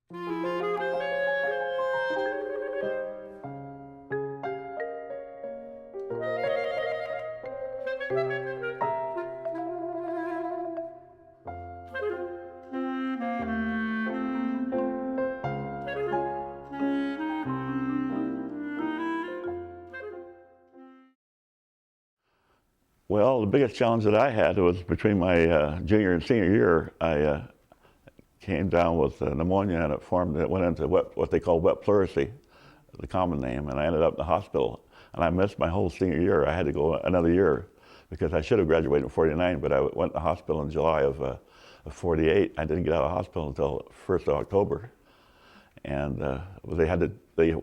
Well, the biggest challenge that I had was between my junior and senior year. I came down with pneumonia, and it went into what they call wet pleurisy, the common name, and I ended up in the hospital. And I missed my whole senior year. I had to go another year because I should have graduated in '49, but I went to the hospital in July of '48. I didn't get out of the hospital until 1st of October. And they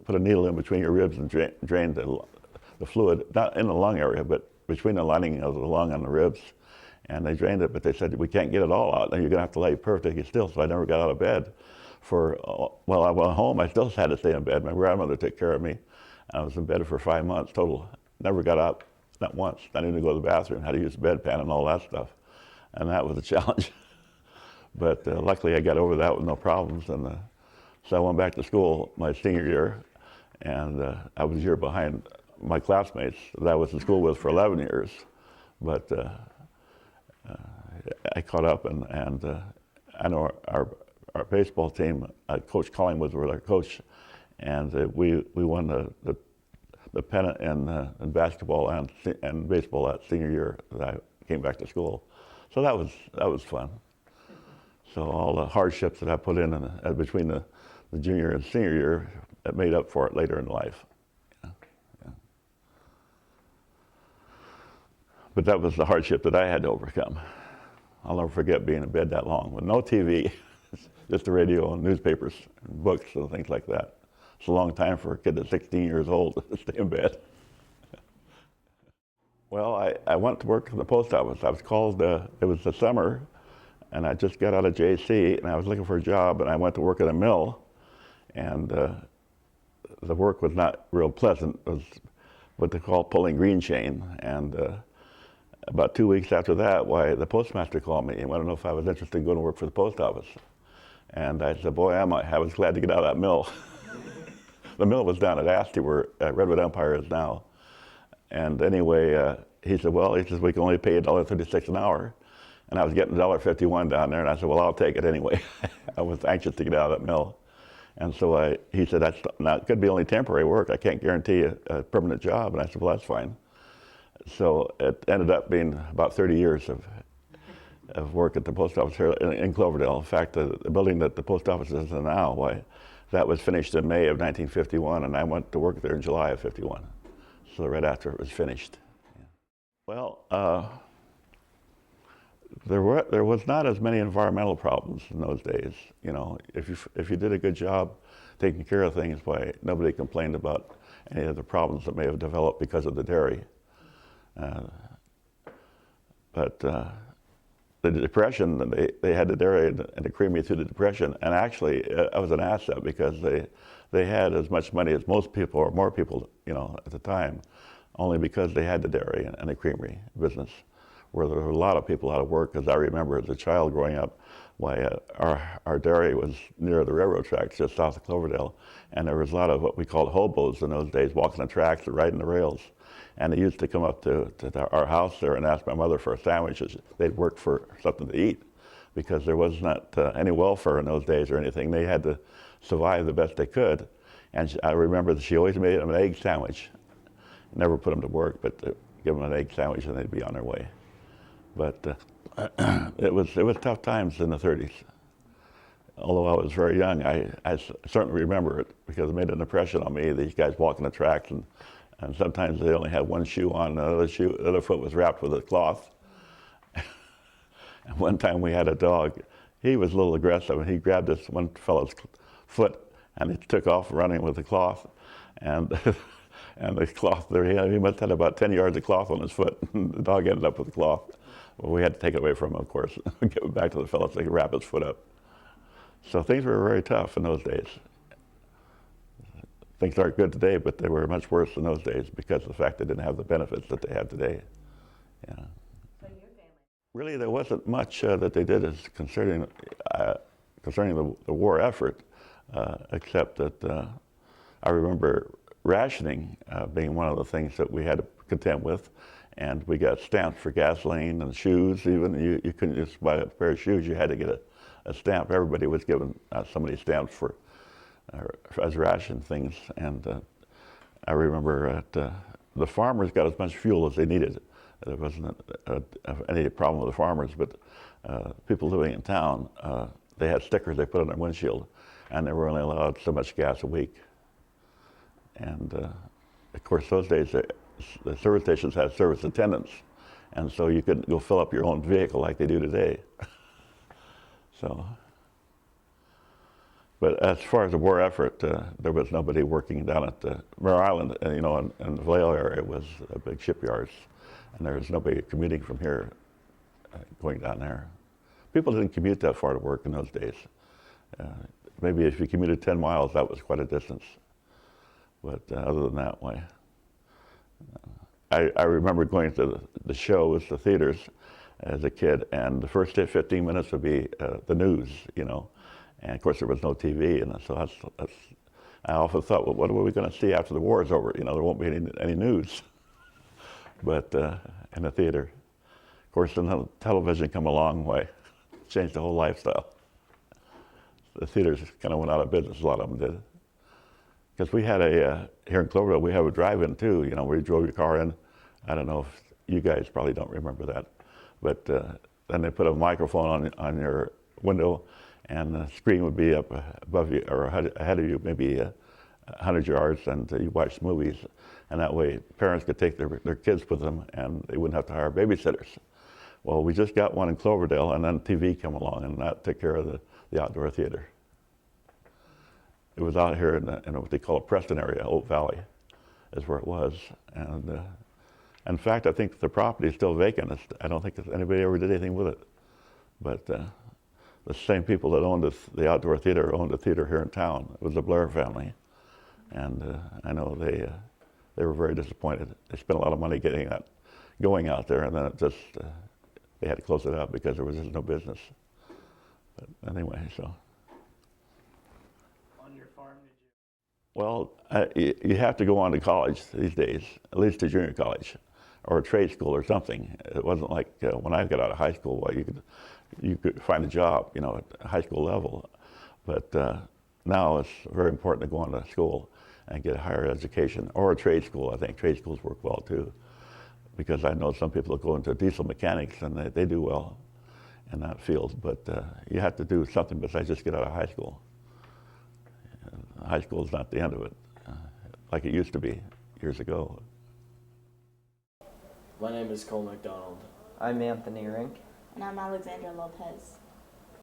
put a needle in between your ribs and drain the fluid, not in the lung area, but between the lining of the lung and the ribs. And they drained it, but they said, we can't get it all out, and you're gonna have to lay perfectly still. So I never got out of bed well, I went home, I still had to stay in bed. My grandmother took care of me. I was in bed for 5 months total. Never got out, not once. Not even to go to the bathroom, had to use the bedpan and all that stuff. And that was a challenge. But luckily I got over that with no problems. And so I went back to school my senior year, and I was a year behind my classmates that I was in school with for 11 years. But I caught up, and I know our baseball team, Coach Collingwood was our coach, and we won the pennant in basketball and baseball that senior year that I came back to school. So that was fun. So all the hardships that I put in between the junior and senior year, that made up for it later in life. Yeah. But that was the hardship that I had to overcome. I'll never forget being in bed that long with no TV, just the radio and newspapers and books and things like that. It's a long time for a kid that's 16 years old to stay in bed. Well, I went to work at the post office. I was called, it was the summer, and I just got out of JC, and I was looking for a job, and I went to work at a mill, and the work was not real pleasant. It was what they call pulling green chain, and about 2 weeks after that, the postmaster called me and wanted to know if I was interested in going to work for the post office. And I said, boy, am I. I was glad to get out of that mill. The mill was down at Asti, where Redwood Empire is now. And anyway, he said, we can only pay $1.36 an hour. And I was getting $1.51 down there, and I said, well, I'll take it anyway. I was anxious to get out of that mill. And so he said, it could be only temporary work. I can't guarantee a permanent job. And I said, well, that's fine. So it ended up being about 30 years of work at the post office here in Cloverdale. In fact, the building that the post office is in now, that was finished in May of 1951, and I went to work there in July of '51. So right after it was finished. Yeah. Well, there was not as many environmental problems in those days. You know, if you did a good job taking care of things, nobody complained about any of the problems that may have developed because of the dairy. But the Depression, they had the dairy and the creamery through the Depression, and actually that was an asset because they had as much money as most people, or more people, at the time, only because they had the dairy and the creamery business, where there were a lot of people out of work. Because I remember as a child growing up, our dairy was near the railroad tracks just south of Cloverdale, and there was a lot of what we called hobos in those days, walking the tracks or riding the rails. And they used to come up to our house there and ask my mother for sandwiches. They'd work for something to eat because there was not any welfare in those days or anything. They had to survive the best they could. And I remember that she always made them an egg sandwich. Never put them to work, but give them an egg sandwich and they'd be on their way. But it was tough times in the 30s. Although I was very young, I certainly remember it because it made an impression on me, these guys walking the tracks, and sometimes they only had one shoe on, the other foot was wrapped with a cloth. And one time we had a dog. He was a little aggressive, and he grabbed this one fellow's foot, and he took off running with the cloth. And and the cloth there, he must have had about 10 yards of cloth on his foot. The dog ended up with the cloth. Well, we had to take it away from him, of course, give it back to the fellow so he could wrap his foot up. So things were very tough in those days. Things aren't good today, but they were much worse in those days because of the fact they didn't have the benefits that they have today. Yeah. So your family? Really, there wasn't much that they did as concerning concerning the war effort, except that I remember rationing being one of the things that we had to contend with, and we got stamps for gasoline and shoes. Even you couldn't just buy a pair of shoes; you had to get a stamp. Everybody was given so many stamps for as ration things, and I remember the farmers got as much fuel as they needed. There wasn't any problem with the farmers, but people living in town, they had stickers they put on their windshield, and they were only allowed so much gas a week. And of course, those days, the service stations had service attendants, and so you couldn't go fill up your own vehicle like they do today. So, but as far as the war effort, there was nobody working down at Mare Island, you know, in the Vallejo area. It was big shipyards, and there was nobody commuting from here going down there. People didn't commute that far to work in those days. Maybe if you commuted 10 miles, that was quite a distance. But other than that way, I remember going to the shows, the theaters, as a kid, and the first 15 minutes would be the news, you know. And of course, there was no TV, and so that's I often thought, well, what are we going to see after the war is over? You know, there won't be any news. But in the theater, of course, the television come a long way, changed the whole lifestyle. The theaters kind of went out of business, a lot of them did. Because we had here in Cloverdale, we have a drive-in too, you know, where you drove your car in. I don't know if you guys probably don't remember that. But then they put a microphone on your window, and the screen would be up above you or ahead of you, maybe 100 yards, and you watch movies. And that way, parents could take their kids with them, and they wouldn't have to hire babysitters. Well, we just got one in Cloverdale, and then TV came along, and that took care of the outdoor theater. It was out here in what they call a Preston area, Oak Valley, is where it was. And in fact, I think the property is still vacant. I don't think anybody ever did anything with it. But the same people that owned the outdoor theater owned a theater here in town. It was the Blair family. And I know they were very disappointed. They spent a lot of money going out there, and then it just, they had to close it up because there was just no business. But anyway, so. On your farm, did you? Well, you have to go on to college these days, at least to junior college, or a trade school or something. It wasn't like when I got out of high school, well, you could find a job, you know, at high school level. But now it's very important to go on to school and get a higher education, or a trade school. I think trade schools work well too, because I know some people that go into diesel mechanics and they do well in that field. But you have to do something besides just get out of high school. High school is not the end of it, like it used to be years ago. My name is Cole McDonald. I'm Anthony Rink. And I'm Alexandra Lopez.